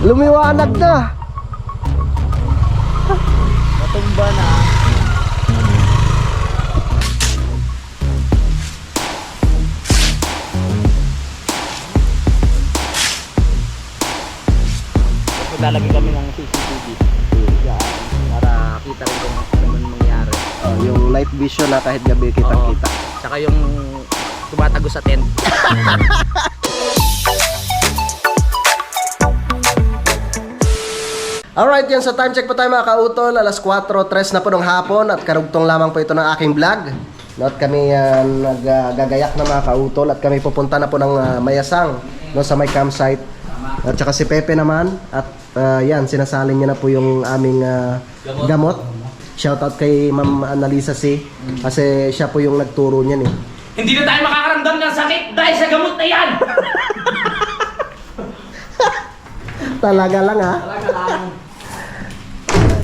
Lumiwanag na. Natumba na. Lalagay kami ng CCTV yan, para kita rin kung ano man mangyari. Yung night vision na kahit gabi kitang-kita. Tsaka yung tumatago sa tent. Alright, yan sa time check po tayo mga kautol. Alas 4:03 na po ng hapon at karugtong lamang po ito ng aking vlog. At kami naggagayak na mga kautol at kami pupunta na po ng Mayasang no, sa may campsite. At saka si Pepe naman at yan, sinasalin niya na po yung aming gamot. Shoutout kay Ma'am Annalisa C. Kasi siya po yung nagturo niyan eh. Hindi na tayo makakaramdam ng sakit dahil sa gamot na yan! Talaga lang ha. Talaga lang.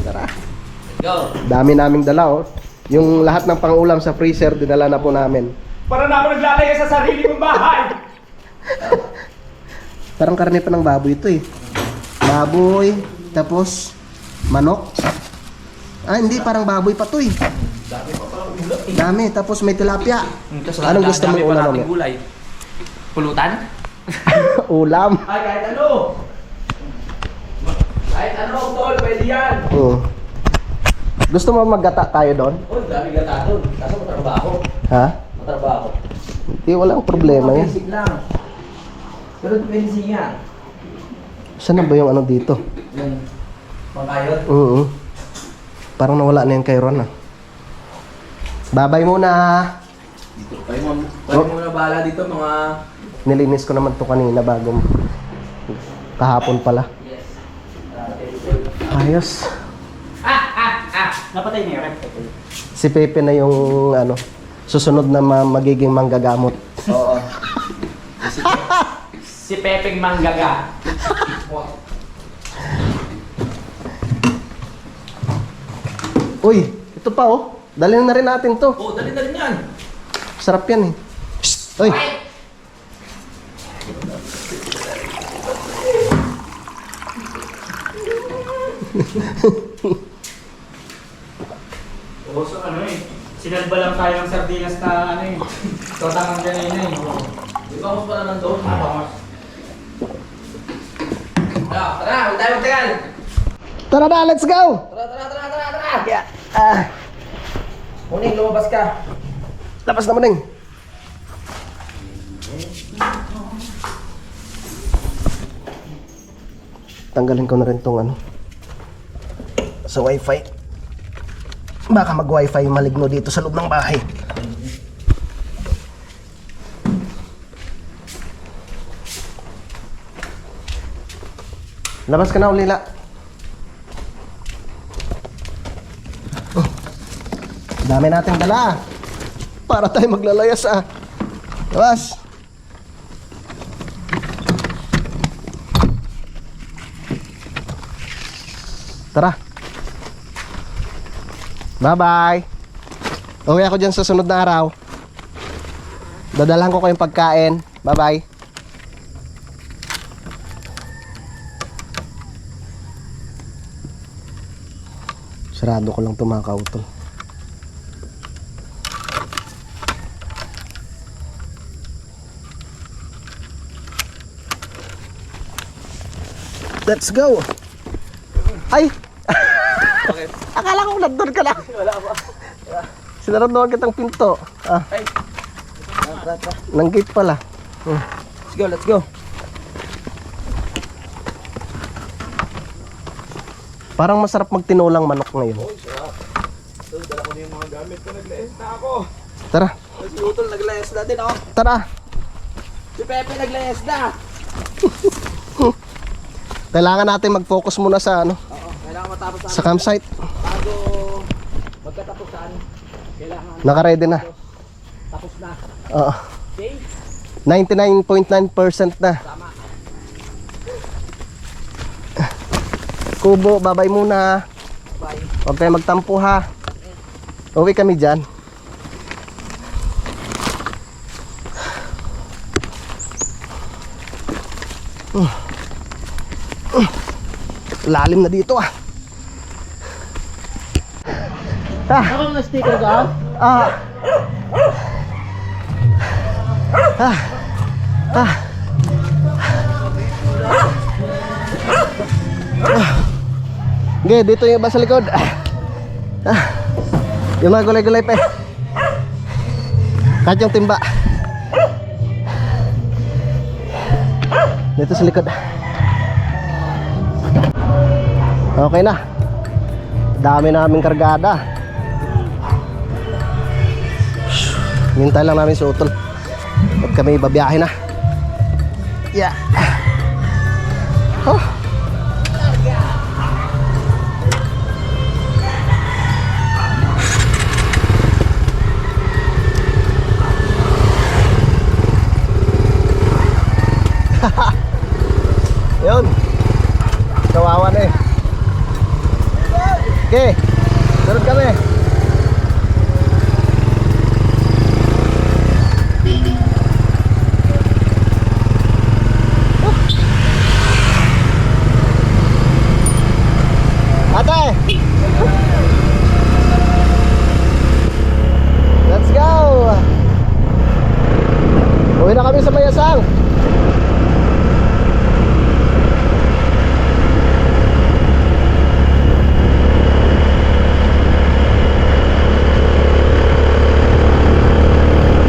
Tara. Go! Dami naming dala oh. Yung lahat ng pangulam sa freezer, dinala na po namin. Para na ako naglalagay sa sarili kong bahay! Parang karne pa ng baboy ito eh. Baboy, tapos manok. Ah, hindi, parang baboy pa to eh. Dami pa parang ulo. Dami, tapos may tilapia. Anong gusto mong ulam mamaya? Gulay. Pulutan? Ulam. Ay, kahit ano! Kahit ano, tol, pwede yan! Gusto mo maggata tayo doon? Oh, dami gata doon. Kaso matrabaho. Ha? Matrabaho. Hindi, walang problema yan. Basic lang. Pero depende siya. Saan na ba yung ano dito? Yung pangkayot. Oo. Parang nawala na yung kay Ron ah. Babay muna. Dito. Kayo mo na bahala dito mga... Nilinis ko naman to kanina bago kahapon pala. Yes. Ayos. Napatay niya yung Si Pepe na yung ano, susunod na magiging manggagamot. Oo. Si Pepeng Manggaga. Uy, ito pa oh. Dalhin na rin natin to. Oo, dali-dali yan. Sarap yan eh. Psst! Uy! Oo, so ano eh. Sinalba lang tayo ng sardinas na ano eh. Totangang ganyan eh. Di ba mas pala nandun? Napakos. Tara, huwag tayo magtagal. Tara na, let's go! Tara. Ah, Muning, lumabas ka. labas na maning. Tanggalin ko na rin tong ano sa wifi. Baka mag wifi maligno dito sa loob ng bahay. Labas ka na, Ulila. Oh, dami nating dala. Para tayo maglalayas ah. Labas. Tara. Bye-bye. Uwi ako dyan sa sunod na araw. Dadalhan ko kayong pagkain. Bye-bye. Sarado ko lang ito mga kautol. Let's go. Ay! Akala ko nandun ka na. Wala pa. Sinaraduhan kitang pinto. Ah, Ay. ng gate pala. Let's go. Parang masarap magtinulang manok ngayon. Sarap. Doon, dala ko na yung mga gamit ko. Naglayas na ako. Tara, Si Utol naglayas na din ako. tara. Si Pepe naglayas na. Kailangan natin mag-focus muna sa ano, Oo, kailangan matapos sa campsite. bago magkatapusan. Kailangan Naka-ready na. tapos na. Oo. Okay? 99.9% na. Tama. Kubo, babay muna. Bye. Huwag kayo magtampo ha. Uwi kami dyan. Lalim na dito ah. Ako na sticker ka? Ah. Ah. Ah. Okay, dito yung iba sa likod. Ah. Yung mga gulay-gulay pa eh. Kahit yung timba. Dito sa likod. Okay na. Dami naming kargada. Hintay lang namin si Utol. At kami babiyahe na. Yeah. Oh. Yun. Kawawa na eh. Okay. Sunod kami. Ate! Let's go! Uwi na kami sa Mayasang.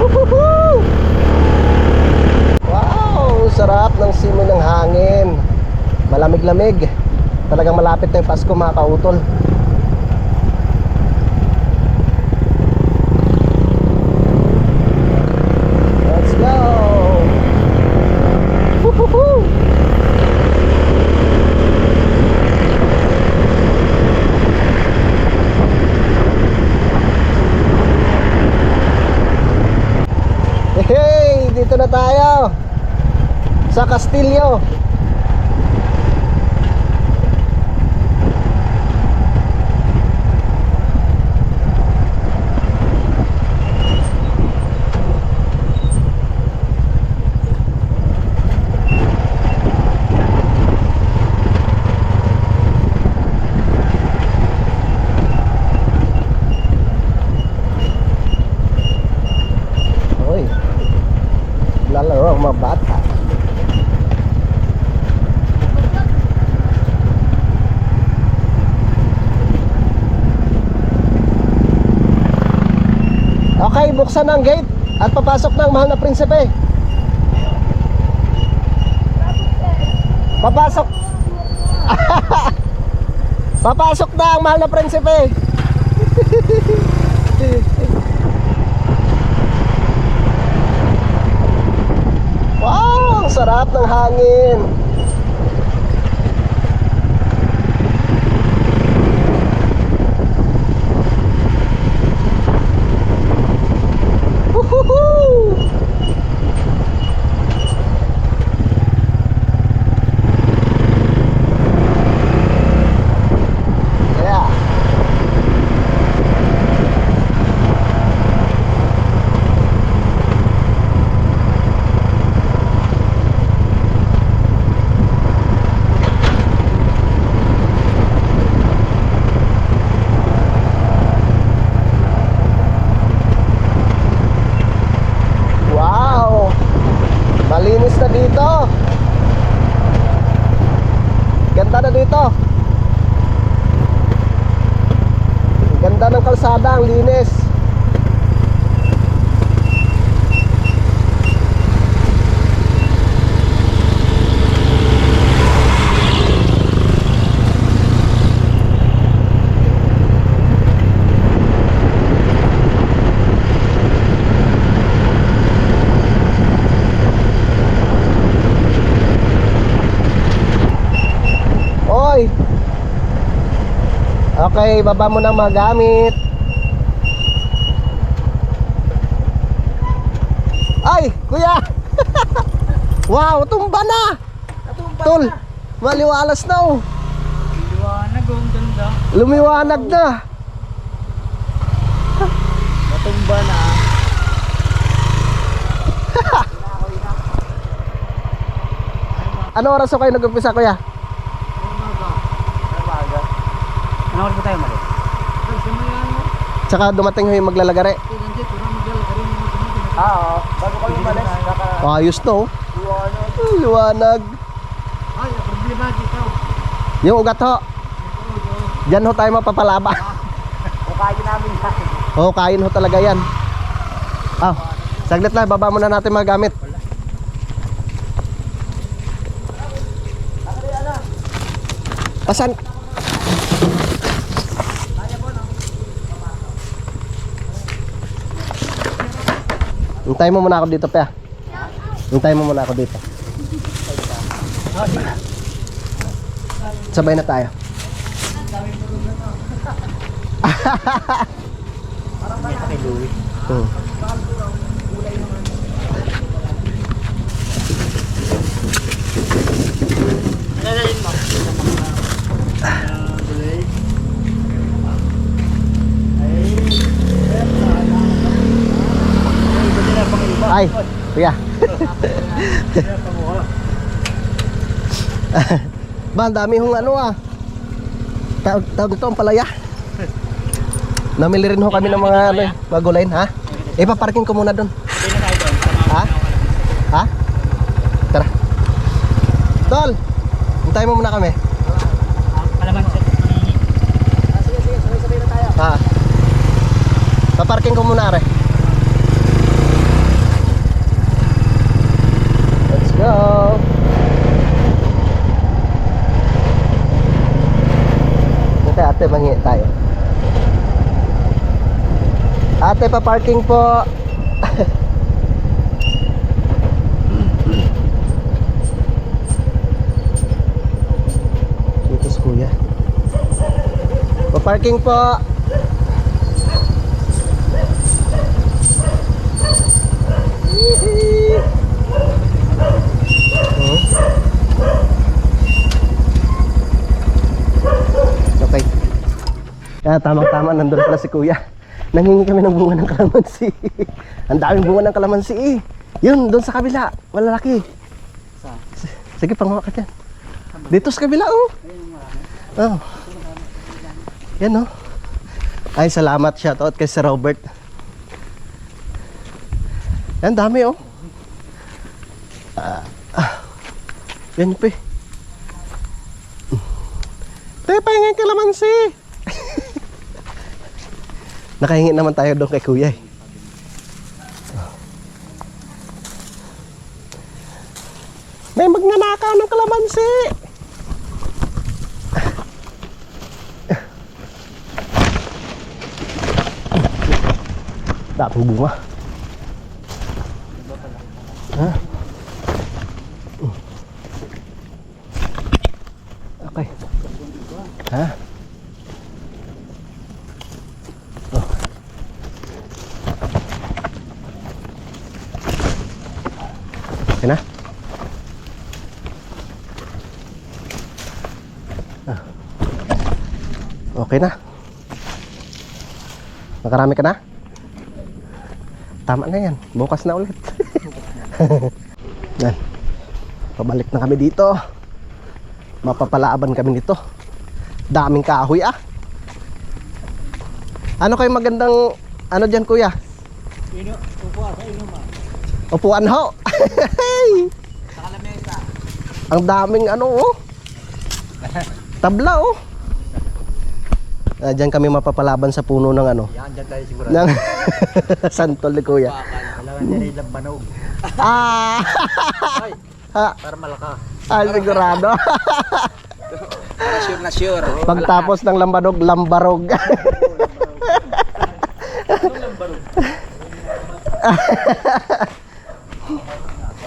Woohoo! Wow! Sarap ng simoy ng hangin. Malamig-lamig. Talagang malapit na yung Pasko mga kautol. Let's go! Woohoo! Hey! Dito na tayo sa Castillo. Lalaro ang mga bata. Okay, buksan ang gate at papasok na ang mahal na prinsipe. Papasok. Papasok na ang mahal na prinsipe. Wow, ang sarap ng hangin. Woohoo! Yeah. Malinis na dito. Ganda na dito. Ganda ng kalsada, ang linis. Okay, baba mo ng mga gamit. Ay, kuya. Wow, tumba na. Tol, maliwalas na oh. Liwanag, ang ganda. Lumiwanag na. Natumba na. Ano oras kayo nag-umpisa, kuya? Anong oras ba tayo mali? Tsaka dumating ho yung maglalagare. Oo. Bago kami umalis. Ayos to. Liwanag. Ay, ang problema dito. Yung ugat ho. Diyan ho tayo mapapalaba. Kukain namin yan. Oo, kain ho talaga yan. Ah, saglit lang, baba muna natin mga gamit. Asan? Hintayin mo muna ako dito, Pea. Hintayin mo muna ako dito. Sabay na tayo. Hmm. Ay, kuya. Ba, ang dami hong ano ah. Tawag ito ang palaya. Namili rin ho kami ng mga ano, mga gulayin, ha? Ipaparking ko muna doon. Hindi na tayo doon. Ha? Ha? Tara. Tol, hintayin mo muna kami. Alaman sa Sige, sabay-sabay na tayo. Ha? Paparking ko muna, are. Let's go. Ate, manghi tayo. Ate, pa-parking po. Dito si kuya. Pa-parking po. Okay. Kaya tamang-tama, nandun pala si kuya. Nangingi kami ng bunga ng kalamansi. Ang daming bunga ng kalamansi eh. Yun, doon sa kabila. Malalaki. Sige, panguha ka dyan. Dito sa kabila oh. Oh. Yan oh. Ay, salamat. Shoutout kay Sir Robert. Yan, dami oh. Yan pe. Pahingin kalamansi. Nakahingi naman tayo doon kay kuya eh. May magnanakaw ng kalamansi. Daming bunga. Ha? Okay. Ha? Oh. Okay na? Ah. Okay na. Nakarami ka na? Tama na yan. Bukas na ulit. Yan. Pabalik na kami dito. Mapapalaaban kami nito. Daming kahoy ah. Ano kayo magandang ano dyan kuya? Upuan sa inuman. Upuan ho. Sa kalamesa. Ang daming ano oh. Tabla oh. Diyan kami mapapalaban sa puno ng ano. Yan, dyan tayo siguro. Ng santol ni kuya. Kailangan niya rin lambanog. Ah! Ay, Ha, para malaka. sigurado. Para sure na sure. Pagtapos ng lambanog, lambarog.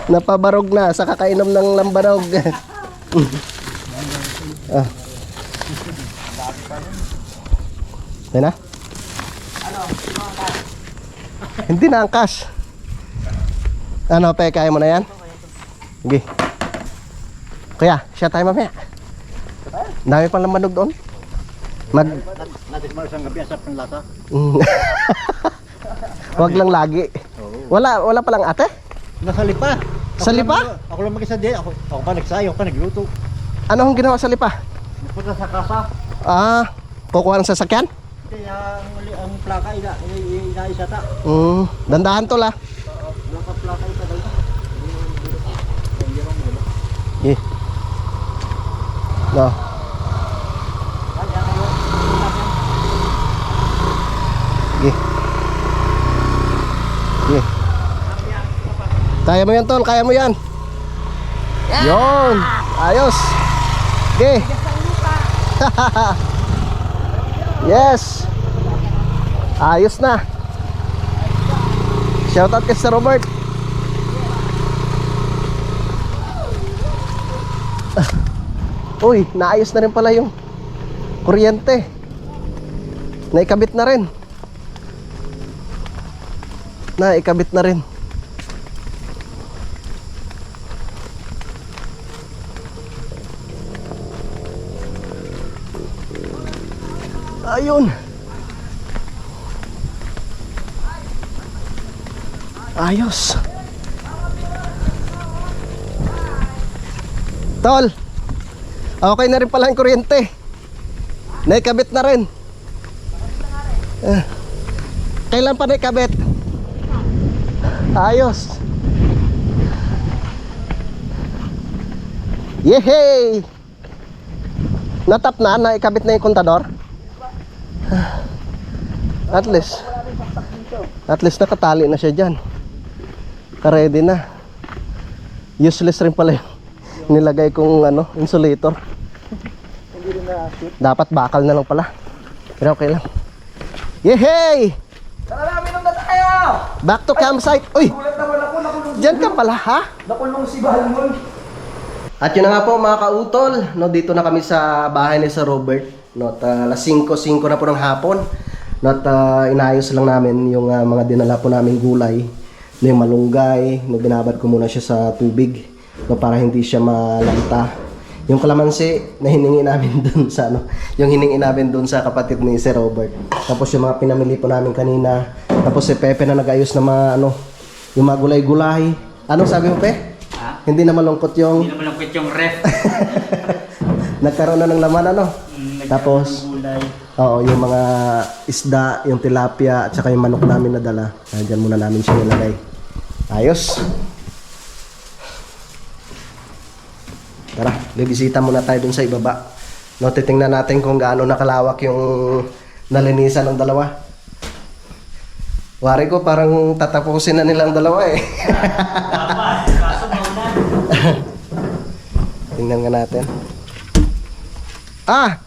Napabarog na sa kakainom ng lambarog. Ah. Yan na? Hindi na angkas. Ano, pe, kaya mo na yan? Sige. Kuya, siya tayo mamaya. Dami pang lambanog doon. Natin mo isang gabi sa panlasa. Wag lang lagi. Wala pa lang ate? Nasa lipa. Sa lipa? Ako lang mag-isa din. Ako pa nagsayo, ako pa nagluto. Ano ang ginawa sa lipa? Napunta sa kasa. Ah, Kukuha ng sasakyan? Hindi, ang plaka, inaisa ta. Dandahan tol ah. Plaka isa dalawa. Eh. No. Eh. Eh. Kaya mo yan tol, kaya mo yan. Yon, ayos. Okay. Yes. Ayos na. Shoutout kay Sir Robert. Uy, naayos na rin pala yung kuryente. Naikabit na rin. Naikabit na rin. Ayun. Ayos. Tol. Okay na rin pala yung kuryente. Naikabit na rin. Kailan pa naikabit? Ayos. Yehey! Natap na, naikabit na yung kontador. At least nakatali na siya dyan. Ready na. Useless rin pala yung nilagay kong insulator. Dapat bakal na lang pala. Pero okay lang. Yehey! Tara namin na tayo! Back to campsite. Uy! Gulat naman ako, nakulong. Dyan ka pala ha? Nakulong si Balmon. At yun na nga po mga kautol, no, dito na kami sa bahay ni Sir Robert. No, alas 5 na po ng hapon. No, inayos lang namin yung mga dinala po naming gulay. No, yung malunggay, no, binabad ko muna siya sa tubig, no, para hindi siya malanta. Yung kalamansi na hiningi namin dun sa yung hiningi namin dun sa kapatid ni Sir Robert. Tapos yung mga pinamili po namin kanina. Tapos si Pepe na nag-ayos na mga yung mga gulay-gulay. Anong sabi mo, Pe? Ha? Hindi na malungkot yung... Hindi naman ang kwit yung ref. Nagkaroon na ng laman Tapos, Gulay. oo, yung mga isda, yung tilapia, at saka yung manok namin nadala. Diyan muna namin siya nilagay. Ayos. Tara, bibisita muna tayo dun sa ibaba. No, titingnan natin kung gaano nakalawak yung nalinisan ng dalawa. Wari ko parang tatapusin na nilang dalawa eh. Dapat, kaso mauna. Tingnan nga natin.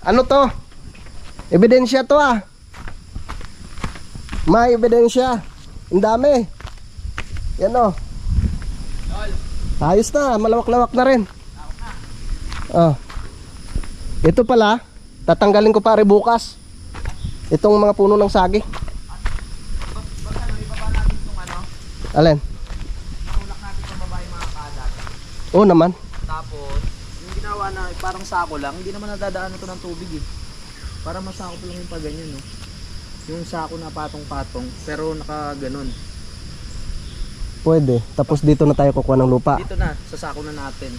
Ano to? Ebidensya to May ebidensya. Ang dami. Yan o. Ayos na, malawak-lawak na rin. Ito pala, tatanggalin ko pare bukas. Itong mga puno ng sagi. Alin? Tulak natin sa babae mga kalat. Oo naman. Tapos, yung ginawa na parang sako lang, hindi naman nadadaan ito ng tubig eh. Para masako lang yung paganyan, no? Yung sako na patong-patong, pero naka-ganon. Pwede. Tapos dito na tayo kukuha ng lupa. Dito na, sa sako na natin.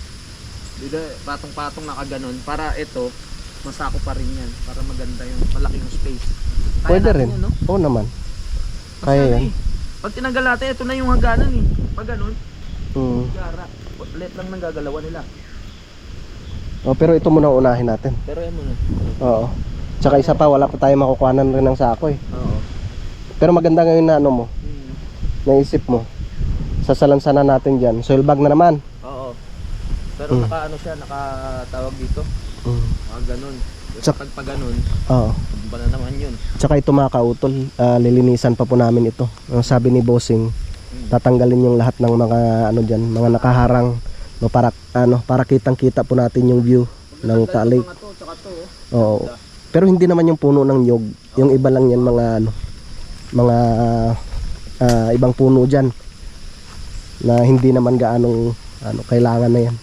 Dito, patong-patong naka-ganon. Para ito, masako pa rin yan. Para maganda yung malaking space. Kaya Pwede natin rin. Yun, no? Oo naman. Kasi Kaya ano yan. eh, pag tinanggal natin, ito na yung haganan eh. Pag ganon, gara. Let lang nang gagalawan nila. Pero ito muna unahin natin. Pero yan muna. Oo. Tsaka isa pa, wala pa tayo makukuhanan rin ng sako eh. Oo. Pero maganda ngayon na mo, naisip mo. Sasalansanan natin dyan. Soil bag na naman. Oo. Pero naka siya, nakatawag dito. Mga ganon. Tsaka- Pag ganon, Oo. ba na naman yun. Tsaka ito mga kautol, lilinisan pa po namin ito. Ang sabi ni Bossing, tatanggalin yung lahat ng mga dyan, mga nakaharang, no, para kitang-kita po natin yung view ng Taalik. Mga to, tsaka to. Oo. Pero hindi naman yung puno ng nyog. Yung iba lang yan mga ibang puno dyan na hindi naman gaanong kailangan na yan.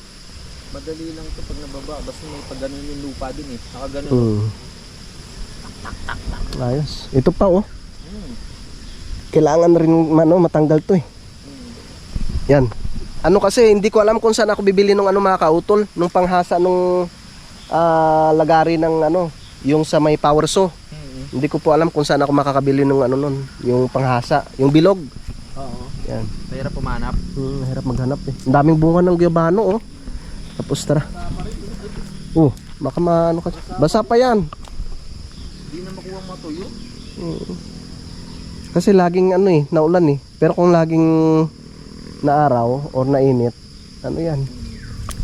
Madali lang to pag nababa. Basta may pag ganon yung lupa din eh. Naka ganon. Ayos. Ito pa kailangan rin matanggal to eh. Yan. Kasi hindi ko alam kung saan ako bibili ng mga kautol, nung panghasa nung lagari ng yung sa may power saw. Hindi ko po alam kung saan ako makakabili ng ano nun, yung panghasa, yung bilog. Oo. Yan. Mahirap pumanap. Hirap maghanap eh. Ang daming bunga ng guyabano oh. Tapos tara. Oh, baka maano ka. Basa pa yan. Hindi na makuha matuyo. Kasi laging ano eh, naulan eh. Pero kung laging naaraw or nainit, ano yan.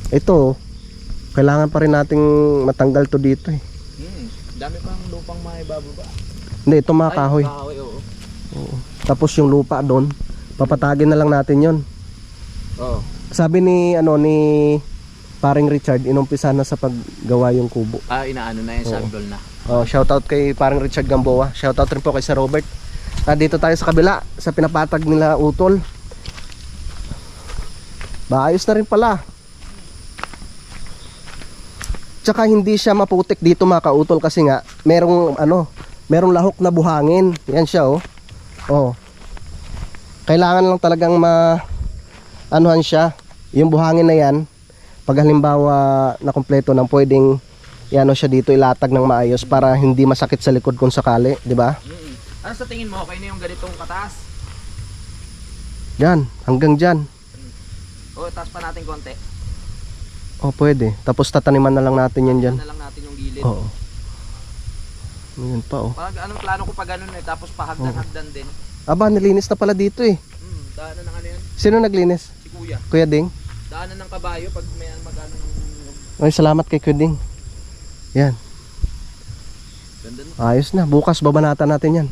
Ito, kailangan pa rin nating matanggal to dito eh. Dami pang lupang maibababa. Hindi, ito mga kahoy. Kahoy, oo. Oo. Tapos yung lupa doon, papatagin na lang natin yon. Oo. Sabi ni ano ni paring Richard, inumpisa na sa paggawa yung kubo. Inaano na yung sandal na. Oh, shoutout kay paring Richard Gamboa. Shoutout rin po kay Sir Robert. Dito tayo sa kabila, sa pinapatag nila utol. Ayos na rin pala. Tsaka hindi siya maputik dito mga kautol kasi nga merong ano, merong lahok na buhangin. Yan siya oh. Oh. Kailangan lang talagang anuhan siya. Yung buhangin na yan, pag halimbawa na kumpleto nang pwedeng ano siya dito ilatag ng maayos para hindi masakit sa likod kung sakali, di ba? Ano sa tingin mo, okay na yung ganitong kataas? Yan, hanggang diyan. O, taas pa natin konti. Oh, pwede. Tapos tataniman na lang natin yan diyan. Na lang natin yung gilid. Oo. Yun pa oh. Pag anong plano ko pa ganun eh, tapos pahagdan-hagdan din. Aba, nilinis na pala dito eh. Daanan ng ano yun? Sino naglinis? Si Kuya. Kuya Ding? Daanan ng kabayo pag may magano ng... Ay, salamat kay Kuya Ding. Yan. Ganda no? Ayos na. Bukas babanatan natin yan.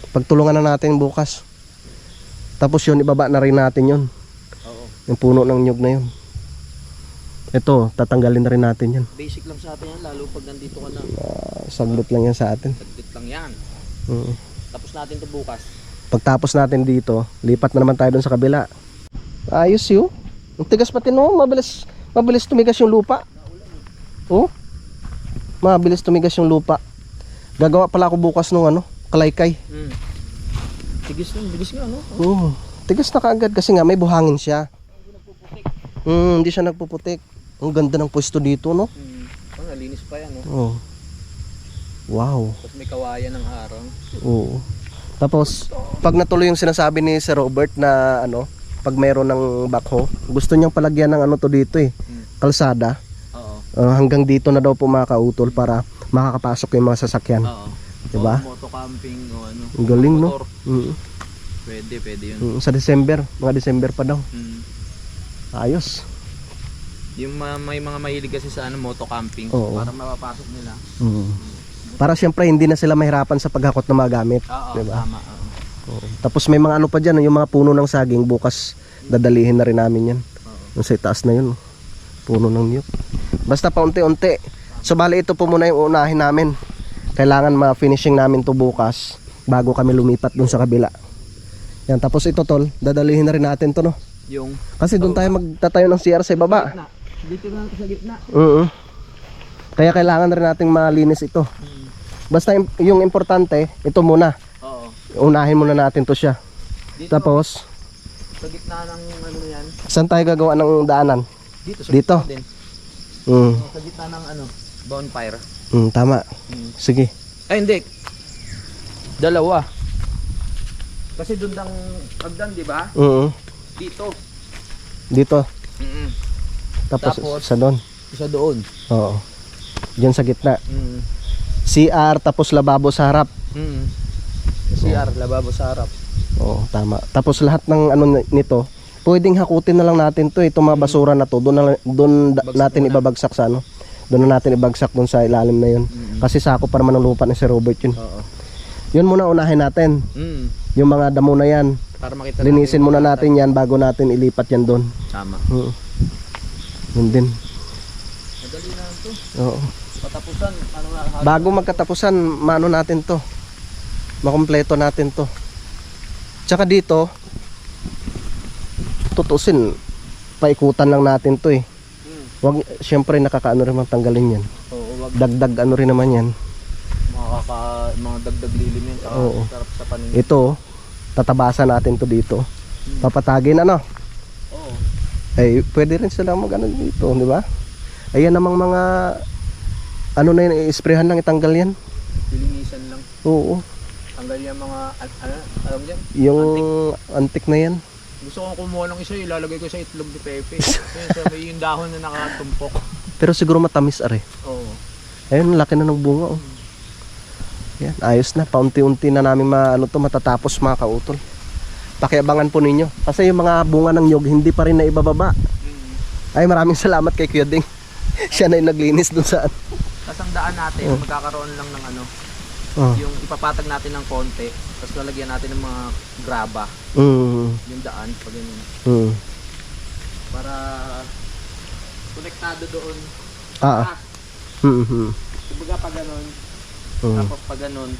Pagtulungan na natin bukas. Tapos yun, ibaba na rin natin yun. Oo. Yung puno ng nyug na yun. Ito, tatanggalin na rin natin yan. Basic lang sa atin yan, lalo pag nandito ka na. Saglit lang yan sa atin. Saglit lang yan. Mm. Tapos natin to bukas. Pagtapos natin dito, lipat na naman tayo dun sa kabila. Ayos yun. Ang tigas pati no, mabilis tumigas yung lupa. Oh. Mabilis tumigas yung lupa. Gagawa pala ako bukas nung ano, kalaykay. Tigis nga no? Tigas na kaagad kasi nga may buhangin siya. Hindi siya nagpuputik. Ang ganda ng pwesto dito no. Nalinis pa yan no? Oh. Wow. Tapos may kawayan ng harang. Oo. Tapos pag natuloy yung sinasabi ni Sir Robert na ano, pag mayroon ng backhoe, gusto niyang palagyan ng ano to dito eh, kalsada. Oo. Hanggang dito na daw po mga kautol para makakapasok yung mga sasakyan. Oo. Diba? O moto camping o ano. Ang galing no. Motor. Pwede yun. Sa December, mga December pa daw. Ayos. Yung may mga mahilig kasi sa ano, moto camping. Oo. Para mapapasok nila. Para siyempre hindi na sila mahirapan sa paghakot ng mga gamit. Oo, diba? tama. Oo. Tapos may mga ano pa dyan, yung mga puno ng saging, bukas dadalihin na rin namin yan. Yung sa itaas na yun, puno ng niyog. Basta paunti-unti. So bali ito po muna yung unahin namin. Kailangan ma-finishing namin to bukas bago kami lumipat dun sa kabila. Yan, tapos ito tol, dadalihin na rin natin to no. Yung Kasi doon tayo magtatayo ng CR sa baba. dito na sa gitna. Kaya kailangan na rin nating malinis ito. Basta yung importante, ito muna. Oo. Unahin muna natin to siya. Dito, Tapos, sa gitna ng ano na yan. saan tayo gagawa ng daanan? Dito sa Dito? gitna din. Sa gitna ng ano, bonfire. Tama. Sige. Ay hindi. Dalawa. Kasi doon ang hagdan, di ba? Dito. Dito. Tapos Tapos, sa doon. Isa doon. Oo. Diyan sa gitna. CR tapos lababo sa harap. CR, lababo sa harap. Oo, tama. Tapos lahat ng ano nito, pwedeng hakutin na lang natin to, itong mga basura na to. Doon natin ibabagsak sa ano. Doon na natin ibagsak doon sa ilalim na 'yon. Kasi sako pa naman ng lupa ni Sir Robert 'yun. Oo. 'Yun muna unahin natin. Yung mga damo na 'yan. Para makita Linisin muna natin 'yan bago natin ilipat 'yan doon. Tama. Yun din. Madali na ito. Oo. Patapusan, ano nga? Bago magkatapusan, maano natin 'to. Makumpleto natin 'to. Tsaka dito, tutusin, paikutan lang natin 'to eh. Wag, syempre nakakaano rin tanggalin 'yan. Oo, wag Dagdag ano rin naman 'yan. mga dagdag lilim yan. Oo. Sarap sa paningin. Ito, tatabasan natin 'to dito. Papatagin ano? Oo. Eh, pwede rin sila mag-ano dito, di ba? Ayan namang mga Ano na yun, i-sprayhan lang, itanggal yan. Lilinisan lang. Oo. Tanggal yung mga, alam yan? Yung antik na yan. Gusto kong kumuha ng isa, ilalagay ko sa itlog ni Pepe. Kasi sa may yung dahon na nakatumpok. Pero siguro matamis are. Oo. Ayun, laki na ng bunga oh. Yan, ayos na. Paunti-unti na namin matatapos mga kautol. Pakiabangan po ninyo. Kasi yung mga bunga ng nyog hindi pa rin na ibababa. Ay, maraming salamat kay Kuya Ding. Siya na yung naglinis dun sa Tapos ang daan natin, magkakaroon lang ng ano, yung ipapatag natin ng konti, tapos lalagyan natin ng mga graba, yung daan, pag ganyan. Para konektado doon. Kumbaga pag ganun, tapos pag ganun,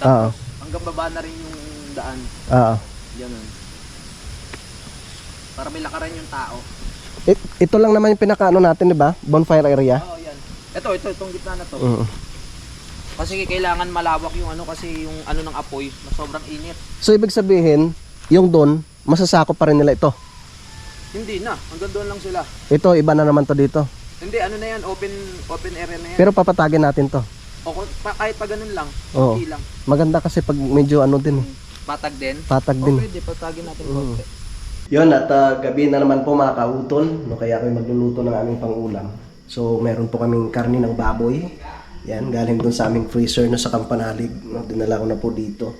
tapos hanggang baba na rin yung daan. Ganun. Para may lakaran yung tao. Ito lang naman yung pinakaano natin, di ba? Bonfire area. Oo, yan. Itong gitna na to. Kasi kailangan malawak yung ano, kasi yung ano ng apoy, na sobrang init. So ibig sabihin, yung doon, masasakop pa rin nila ito. Hindi na, hanggang doon lang sila. Ito, iba na naman to dito. Hindi, ano na yan, open area na yan. Pero papatagin natin to. O, kahit pa ganun lang, Oo. okay lang. Maganda kasi pag medyo ano din. Patag din. Patag din. Pwede, patagin natin konti. Yun, at gabi na naman po mga kautol. No, kaya ako magluluto ng aming pangulam. So meron po kaming karne ng baboy. Yan, galing dun sa aming freezer no, sa Kampanalig. No, dinala ko na po dito.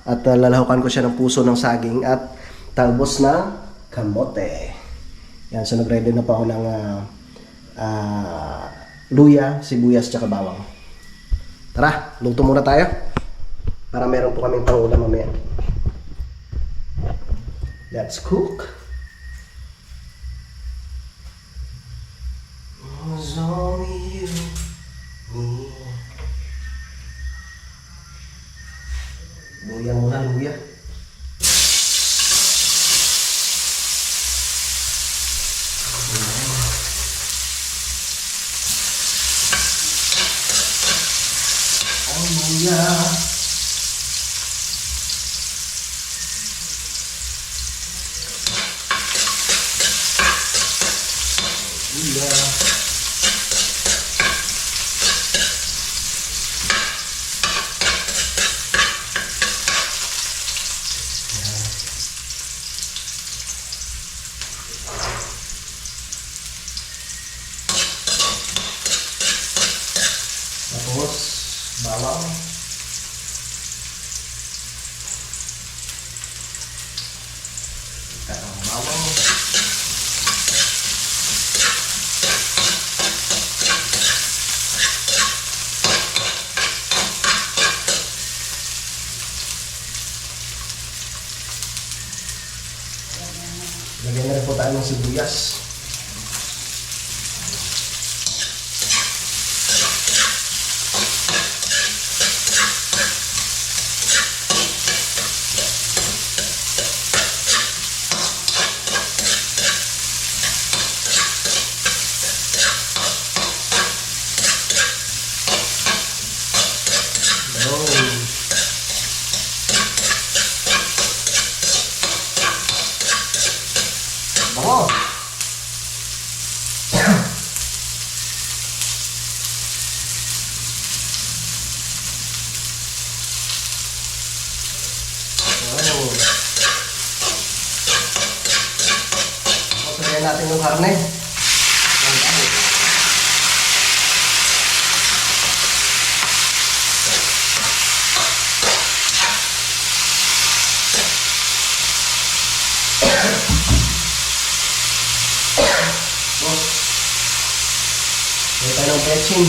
At lalahukan ko siya ng puso ng saging at talbos ng kamote. Yan, so nag-ready na po ako ng luya, sibuyas, tsaka bawang. Tara, luto muna tayo. Para meron po kaming pangulam mamaya. Let's cook. It's only you, me. Luya muna, luya. Oh, luya. Tapos bawang. Bawang. Lagyan na rin po tayo ng sibuyas. Bango! Sabayan natin yung karne. May tayo ng petching.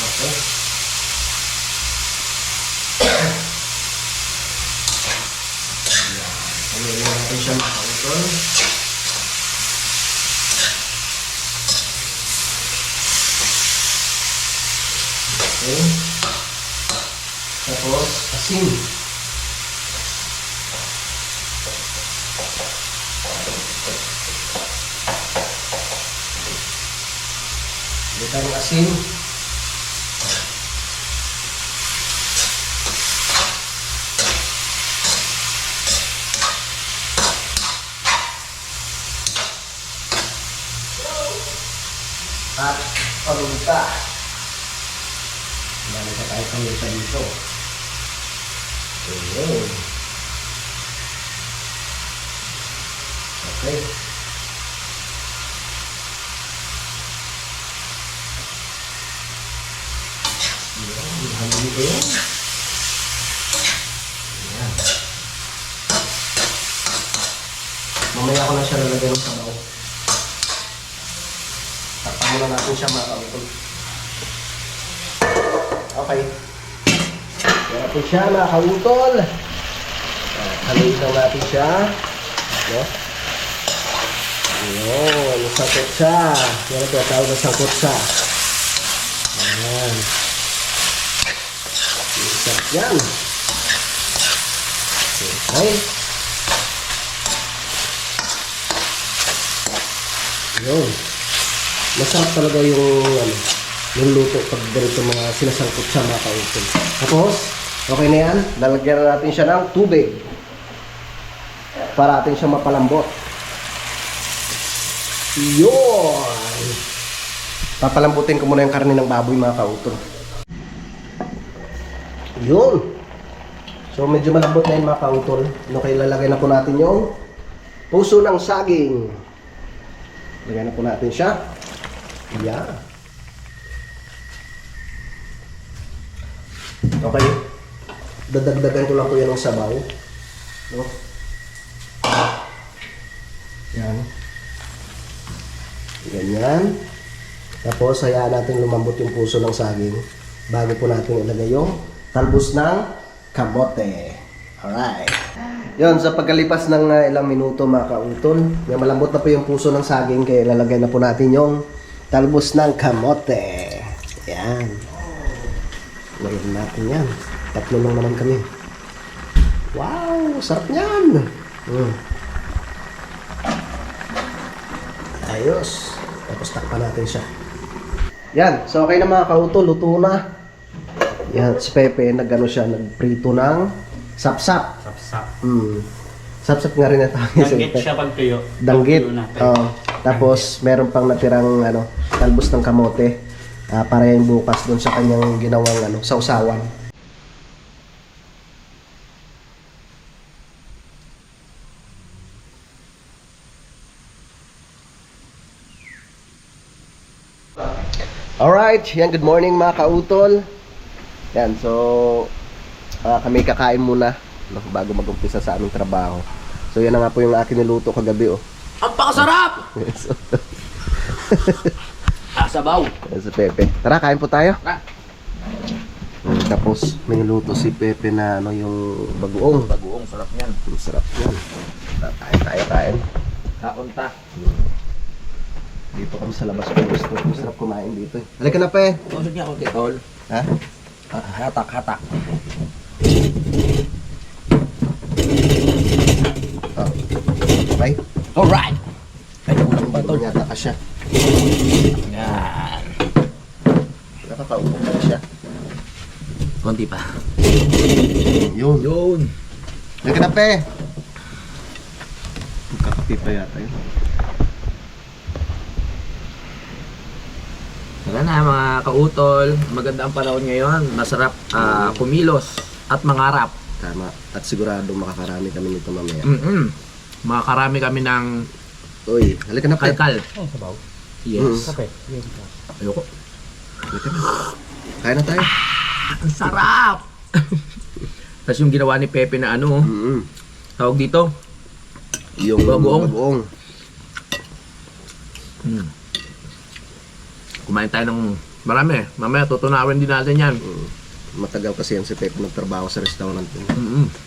Okay. Paglalagyan natin siya mga kautol. Okay. Tapos, asin. Lagyan ng asin. at paminta. Dami pa tayo paminta dito. Ayan. Okay. Hanggang dito yun. Ayan. Mamaya ko na siya lalagyan ng sabaw. Takpan muna natin siya mga kautol. Okay. Kaya natin siya mga kautol. Haluin lang natin siya. No? Ayan, sangkot siya. Yan ang tinatawag na sangkot siya. Ayan. Isap yan. Okay. Yun. Masarap talaga yung luto pag ganito mga sinasangkot siya mga kautol. Tapos, okay na yan. Lalagyan na natin siya ng tubig. Para atin siya mapalambot. Yun! Papalambutin ko muna yung karne ng baboy mga kautol. Yun! So medyo malambot na yun mga kautol. Okay, lalagay na po natin yung puso ng saging. Lagay na po natin siya. Yeah. Okay. Dadagdagan ko lang po yan ng sabaw. No? Yan. Ganyan. Tapos hayaan natin lumambot yung puso ng saging bago po natin ilagay yung talbos ng kamote. Alright. Yun, sa pagkalipas ng ilang minuto mga kautol, may malambot na po yung puso ng saging kaya ilalagay na po natin yung talbos ng kamote. Yan. Lagyan natin yan. Tatlo lang naman kami. Wow! Sarap niyan! Ayos. Tapos takpan natin siya. Yan. So okay na mga kautol. Luto na. Yan. Si Pepe nagano siya. Nagprito ng sapsap. Sapsap. Sapsap nga rin natawag niya si Danggit Pepe. siya pag tuyo. Danggit. Tuyo na. Oo. Tapos meron pang natirang talbos ng kamote. Para yung bukas doon sa kanyang ginawang sausawan. Alright, yan, good morning mga kautol. Yan, so kami kakain muna bago mag-umpisa sa aming trabaho. So yan na nga po yung akin niluto kagabi. Ang pakasarap! Sabaw. Yan si Pepe. Tara, kain po tayo. Tara. Tapos may niluto si Pepe na yung bagoong. Bagoong, sarap yan. Sarap yan. Kain. Kaunta. Dito kami sa labas ko. Masarap kumain dito. Halika na, Pe. Tusog niya konti, tol. Ha? Hatak. Oh. Okay. Alright! Ay, nakulang ba, tol? Yata ka siya. Yan. Nakakaupo ka siya. Konti pa. Yun. Yun. Halika na, Pe. Magkakapi pa yata yun. Tara na mga kautol. Maganda ang panahon ngayon. Masarap kumilos at mangarap. Tama. At sigurado makakarami kami nito mamaya. Makakarami kami ng Uy, halika na, Pe. kalkal. Oh, sabaw. Yes. Okay. Ayoko. Halika na. Kain na tayo. Ang sarap! Tapos yung ginawa ni Pepe na tawag dito. Yung bagoong. bagoong. Kumain tayo ng marami. Mamaya tutunawin din natin yan. Matagal kasi yan si Pepe nagtrabaho sa restaurant.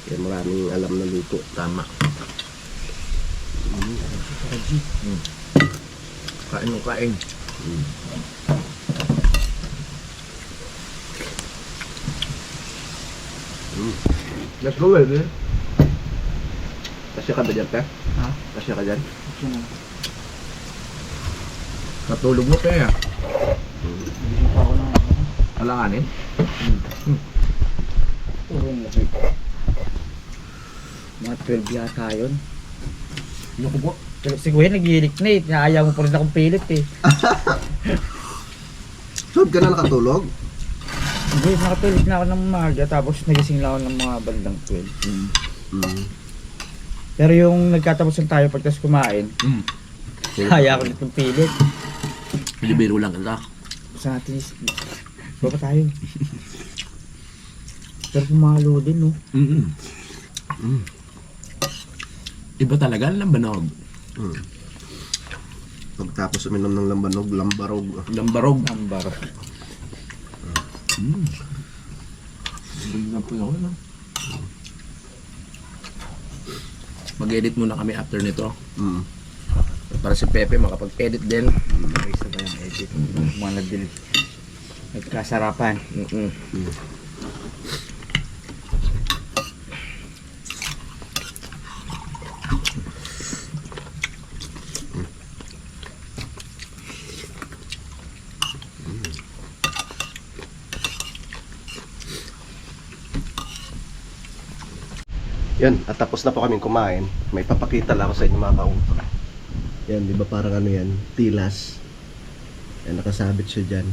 Kaya maraming alam na luto. Tama. Kain ng kain. Let's go, baby. Kasya ka ba dyan, Pe? Ha? Kasya ka dyan? Natulog mo kaya. Hindi pa ako lang. Alanganin. Mga 12 yata yun. Yung kubo. Pero si Kuya naghihilik na eh. Naaya mo pa rin akong pilit eh. Saan ka na nakatulog? Hindi, nakatulog na ako ng umaga tapos nagising lang ako ng mga bandang 12. Pero yung nagkatapos lang tayo pagkas kumain, kaya ako nitong pilit. Libero lang kita. Sa natin is, baba tayo. Pero pumalo din, no? Iba talaga ang lambanog. Pagtapos uminom ng lambanog, lambarog. Lambarog. Ambar. Bigyan po ako, no? Mag-edit muna kami after nito. Para si Pepe makapag-edit din. Isa ba yung edit? Mga nagkasarapan. Yan, at tapos na po kaming kumain. May papakita lang ako sa inyo mga kautol. Yan, di ba parang ano yan? Tilas. Yan, nakasabit siya dyan.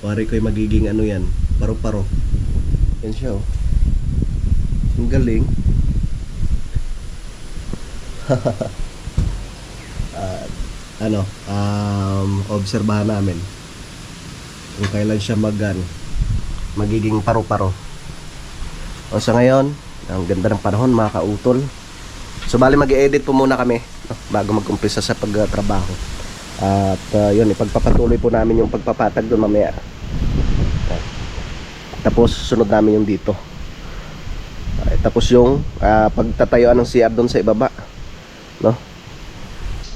Wari ko'y magiging ano yan? Paro-paro. Yan siya oh. Ang galing. Obserbahan namin kung kailan siya magiging paro-paro. O sa ngayon, ang ganda ng panahon mga kautol. So bali mag-i-edit po muna kami, no, bago mag-umpisa sa pagtrabaho. At yun, ipagpapatuloy po namin yung pagpapatag doon mamaya. Tapos sunod namin yung dito. Tapos yung pagtatayuan ng CR doon sa ibaba, no?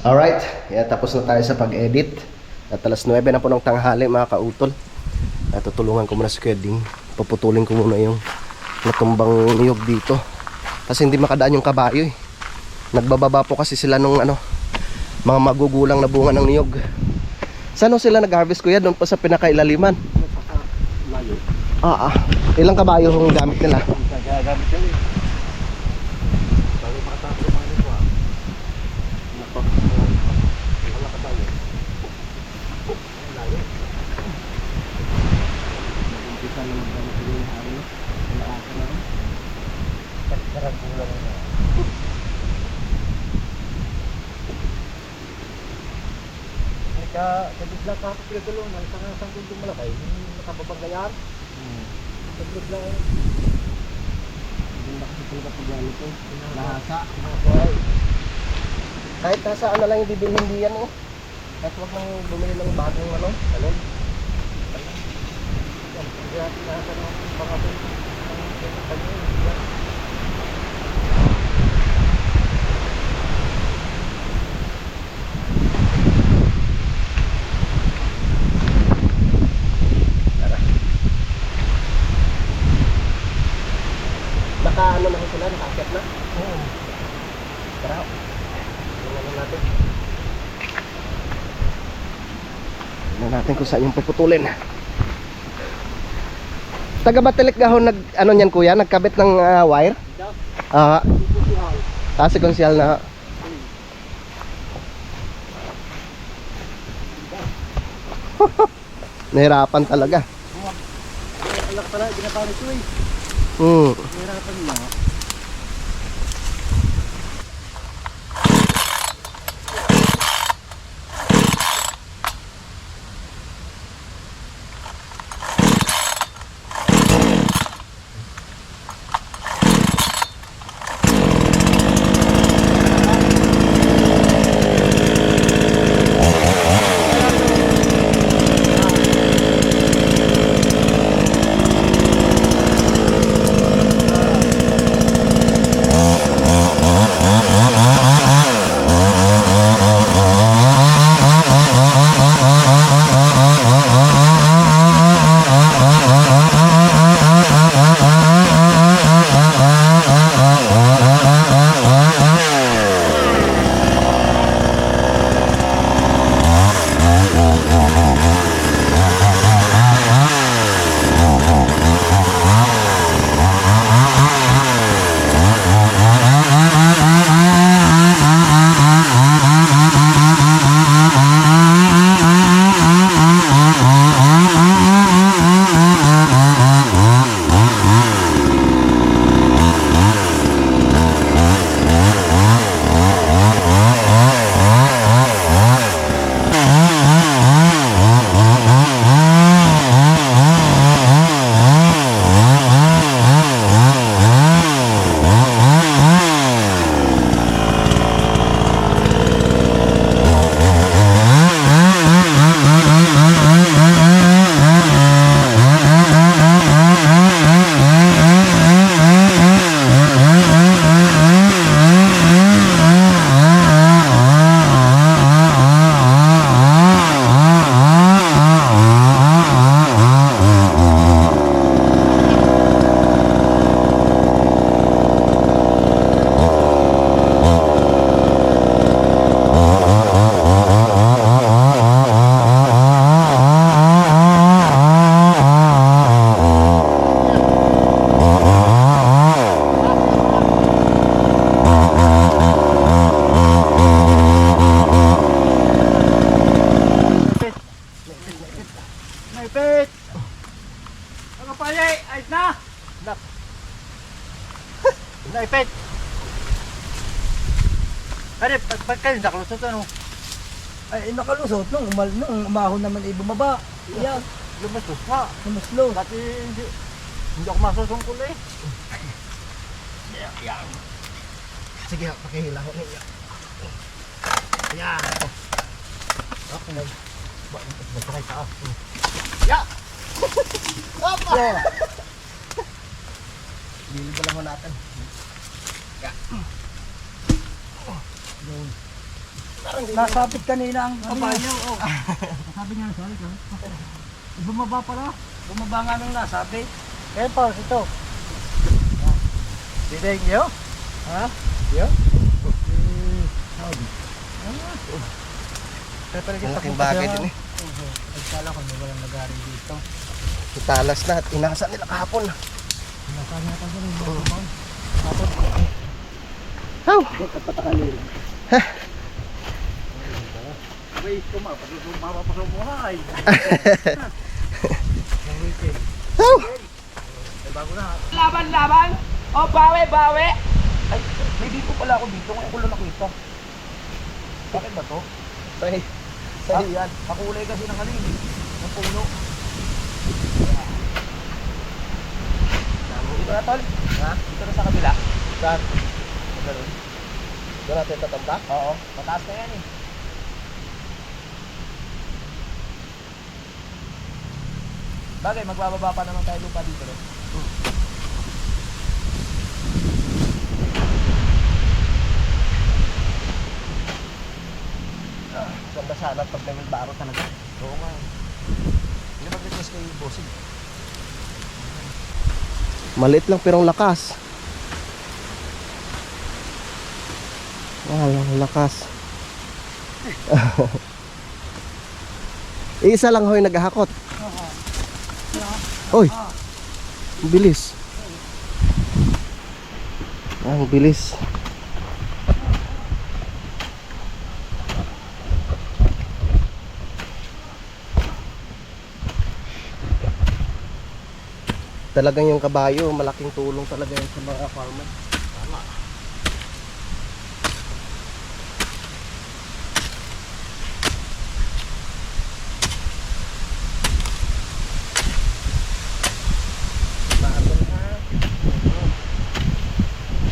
Alright, tapos na tayo sa pag-edit. At alas 9 na po ng tanghali mga kautol. At tutulungan ko muna si Keding. Puputulin ko muna yung natumbang niyog dito. Kasi hindi makadaan yung kabayo eh. Nagbababa po kasi sila nung mga magugulang na bunga ng niyog. Saan sila nag-harvest kuya? Doon pa sa pinakailaliman. Ilang kabayo yung gamit nila? Gagamit yun eh. Bago makatapos yung mga nito ah. Wala kabayo. Layo. Umpisa na magdamit yung hari. Wala ata na rin. Pagkarag mo lang na. Kabigla ka ako pinagulungan sa nga sang kundong malakay. Yung nakapapagayan. Kabigla eh. Hindi nakasipin ka pag-ano po. Nahasa. Kahit nasa ano lang yung bibilhin diyan oh. Kahit huwag nang bumili ng bagong talog. Yan, hindi natin nahasa ng mga pagkakas. Naka-ano na sila, naka-akit na? Oo. Tara, tingnan natin. Tingnan natin kung saan yung puputulin. Taga-Batilik gahon ano niyan kuya, nagkabit ng wire? Sequential na. Nahirapan talaga. Alak pala, binapalit ko eh. Nahirapan mo. Kaya pag kayo nakalusot ano? Ay nakalusot nung umahon naman bumaba. Iya. Lumusot ha. Lumuslo. Dati hindi ako masusungkol eh. Yan. Sige, pakihila ko niya. Yan. Okay. Magpakay ka. Ya! Opa! Liliba lang ho natin. Nasabit kanina ang kabayo. Sabi niya, sorry ka. Bumaba pala. Bumaba nga nung nasabit. Kaya pa, ito. Dideng nyo? Ha? Yo? Malaking bagay din eh. Nagkala ko na walang nag-ari dito. Italas na at inasa nila kahapon. Nasaan natin ko rin. How? Abay, mapapasumuhay. How? Bago na. Laban! O, bawi! Ay, may dito pala ako dito. Ngayon ko lang nakita. Bakit ba to? Sahi yan. Pakulay kasi ng kanil. Ng puno. Dito na, tol. Ha? Dito na sa kabila. Saan? Ganun. Doon natin tatanda? Oo. Mataas na yan eh. Bagay, magbababa pa naman tayo lupa dito. No? Ganda sana pag may baro talaga. Oo nga. Hindi mag-request kay bossing. Maliit lang pero ang lakas. Ang lakas. Isa lang hoy naghahakot. Oy. Ang bilis. Ang bilis. Talagang yung kabayo, malaking tulong talaga yan sa mga farmer. Tama. Bago na.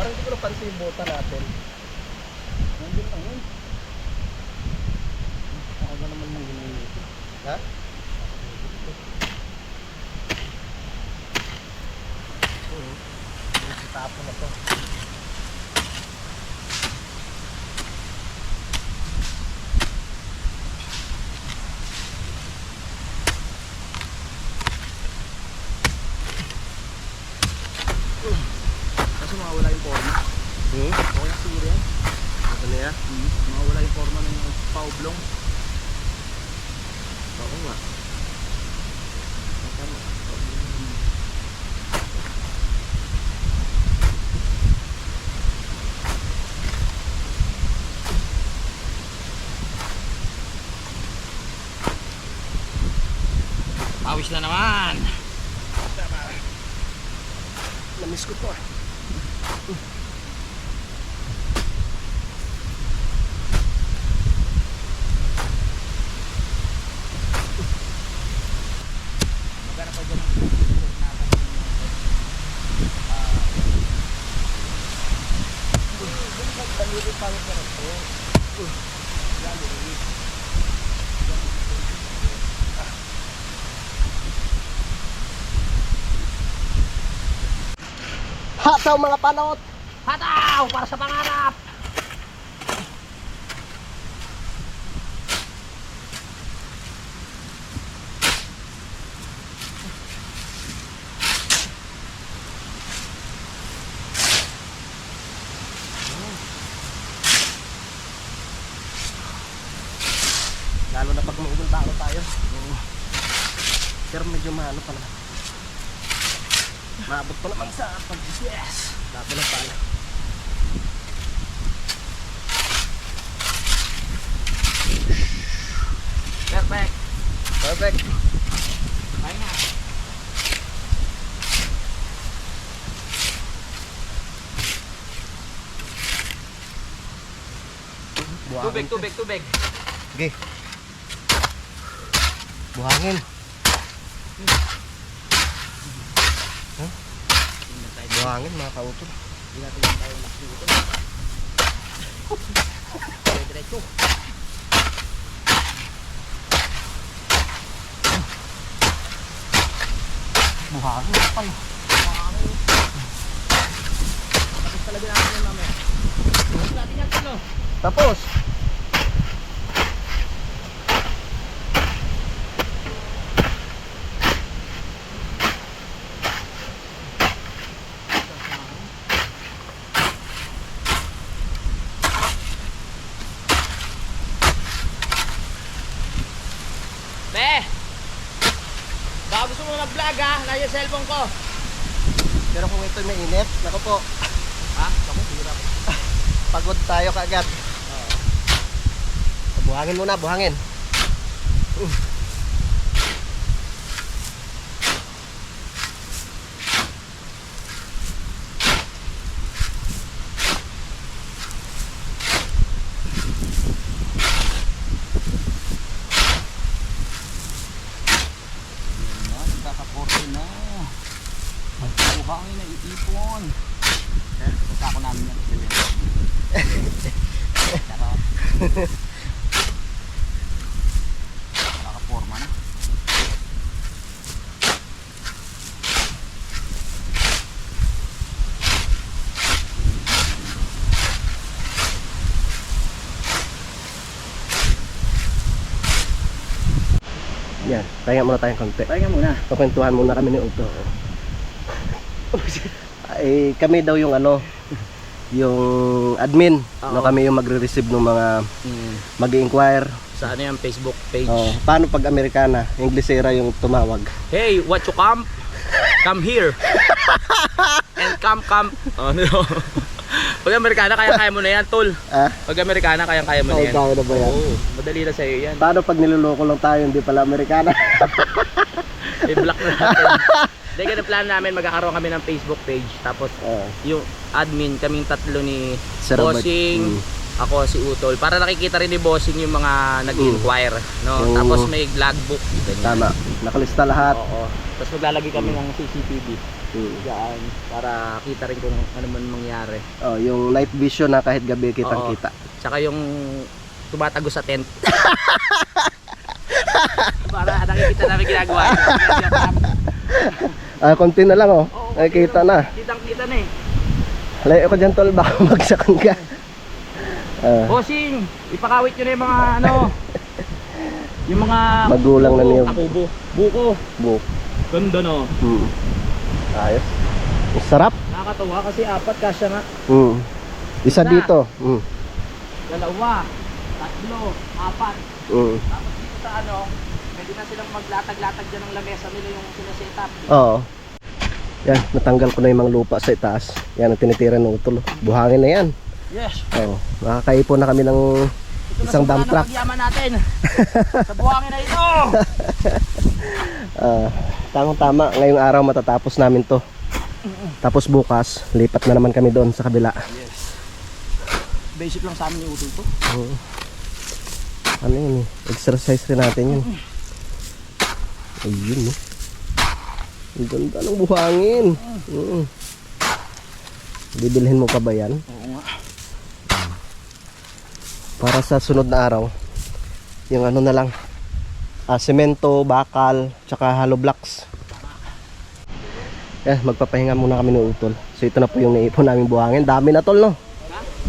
Parang hindi ko napansin yung bota natin. Nandun lang yun. Ako na naman yung ginagawa. Ha? Tapon na to. Kaso mawawala yung forma. Okay siguro yan. Ito na yan. Mawawala yung forma ng paublong. Oo nga. Pawis na naman. Namiss ko to ah. Magana pa dyan Hataw mga panot! Hataw! Para sa pangarap! Lalo na pag maugol-baro tayo. Pero medyo maano pa naman. Maabot pa naman sa pag-yes. Lato na pala. Perfect! Perfect. Ay na! Buhangin. Tubig. Sige. Buhangin. Huh? Buhangin mga kautol. Diretso. Buhangin pala. Tapos talaga natin yung mamaya. Tapos natin yan tulo. Tapos. Be! Baka gusto mo mag-vlog ha, nasa yung cellphone ko. Pero kung ito mainit, nako po, Ha? Ako, siguro ako. pagod tayo kaagad. Buhangin muna, buhangin. Kakaporte na. Buhangin na iipon. Basta ako namin yan. Charot. Nakaporma na. Yan, pahinga muna tayong konti. Pahinga muna. Pakwentuhan muna kami ni Uto. Ay, kami daw yung ano, yung admin. Oo. No, kami yung magre-receive ng mga mag-inquire. Sa ano yung Facebook page? Oh, paano pag Amerikana? Inglesera yung tumawag. Hey, what you come? Come here. And come. Ano yun? Pag Amerikana, kaya mo na yan, tol. Ah? Pag Amerikana, kaya mo na Ay, yan. kaya na ba yan? Oo, madali na sa'yo yan. Paano pag niloloko lang tayo, hindi pala Amerikana? I-block na natin. Dahil ganun plan namin, magkakaroon kami ng Facebook page. Tapos Oh, yung admin, kaming tatlo ni Sir Robert. Bossing, ako si Utol. Para nakikita rin ni Bossing yung mga nag-inquire. No? Yung- Tapos may logbook. Ganyan. tama. Nakalista lahat. Oo. Tapos maglalagay kami ng CCTV. Diyan, para kita rin kung ano man mangyari. Oh, yung night vision na kahit gabi kitang-kita. Tsaka yung tumatago sa tent. Para nakikita namin ginagawa. Ah, konti na lang oh. Oo, Nakikita na. Kitang-kita na eh. Layo ko dyan tol, baka magsakan ka. Ah, Bossing, ipakawit nyo na yung mga ano. Yung mga Magulang na niyo. Takubo. Buko. book. Ganda no. Ayos. Ang sarap. Nakakatawa kasi apat kasya nga. Isa Isa. dito. Dalawa, tatlo, apat. Tapos dito sa ano, pwede na silang maglatag-latag dyan ng lamesa nila yung sinasetup. Oo. Yan, natanggal ko na yung mga lupa sa itaas. Yan ang tinitira ng utol. Buhangin na yan. Yes. Oo. Makakaipon na kami ng Ito isang na dump truck. pagyaman natin. Sa buhangin na ito. Tamang-tama. Ngayong araw matatapos namin to. Tapos bukas, lipat na naman kami doon sa kabila. Yes. Basic lang sa amin yung utol to. Oo. Ano yun eh? Exercise rin natin yun. Ayun eh. Ang ganda ng buhangin. Bibilhin mo pa ba yan? Oo nga. Para sa sunod na araw, yung ano na lang, semento, bakal, tsaka hollow blocks. Magpapahinga muna kami ng utol. So ito na po yung naipon namin buhangin. Dami na tol no?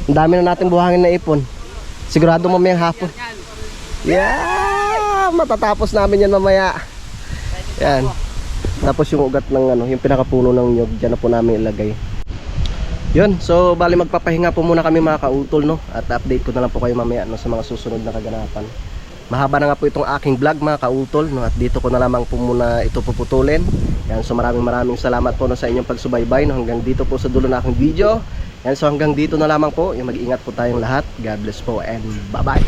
Ang dami na natin buhangin na ipon. Sigurado mamayang hapon. Yeah! Matatapos namin yan mamaya. Yan. Tapos yung ugat ng ano, yung pinakapuno ng nyog, dyan na po namin ilagay. Yun, so bali magpapahinga po muna kami mga kautol no. At update ko na lang po kayo mamaya no, sa mga susunod na kaganapan. Mahaba na nga po itong aking vlog mga kautol no, at dito ko na lamang po muna ito puputulin. Yan, so maraming salamat po no, sa inyong pagsubaybay no, hanggang dito po sa dulo na aking video. Yan, so hanggang dito na lamang po. Yung mag-ingat po tayong lahat. God bless po and bye bye.